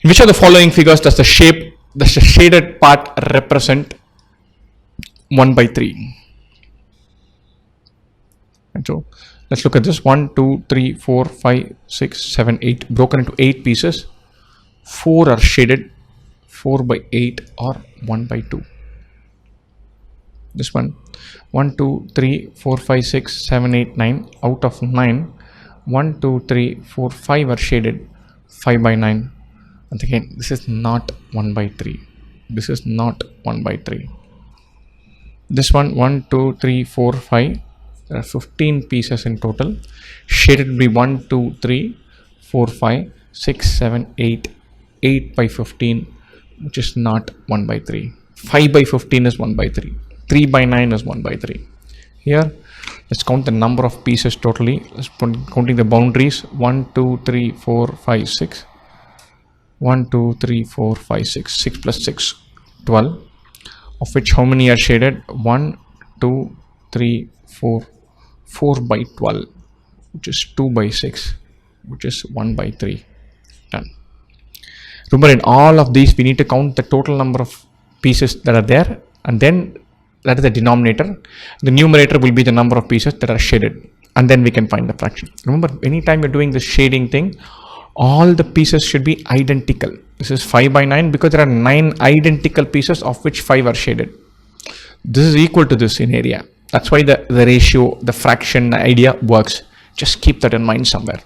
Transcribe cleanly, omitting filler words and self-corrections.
Which of the following figures does the shaded part represent 1 by 3? And so let's look at this. 1, 2, 3, 4, 5, 6, 7, 8, broken into 8 pieces. 4 are shaded, 4 by 8 or 1 by 2. This one, 1, 2, 3, 4, 5, 6, 7, 8, 9. Out of 9, 1, 2, 3, 4, 5 are shaded, 5 by 9. And again, this is not 1 by 3. This is not 1 by 3. This one, 1, 2, 3, 4, 5. There are 15 pieces in total. Shaded will be 1, 2, 3, 4, 5, 6, 7, 8. 8 by 15, which is not 1 by 3. 5 by 15 is 1 by 3. 3 by 9 is 1 by 3. Here, let's count the number of pieces totally. Let's put counting the boundaries. 1, 2, 3, 4, 5, 6. 1, 2, 3, 4, 5, 6. 6 plus 6, 12. Of which how many are shaded? 1, 2, 3, 4. 4 by 12, which is 2 by 6, which is 1 by 3. Done. Remember, in all of these, we need to count the total number of pieces that are there, and then that is the denominator. The numerator will be the number of pieces that are shaded, and then we can find the fraction. Remember, anytime you're doing this shading thing, all the pieces should be identical. This is 5 by 9 because there are 9 identical pieces of which 5 are shaded. This is equal to this in area. That's why the ratio, the fraction idea works. Just keep that in mind somewhere.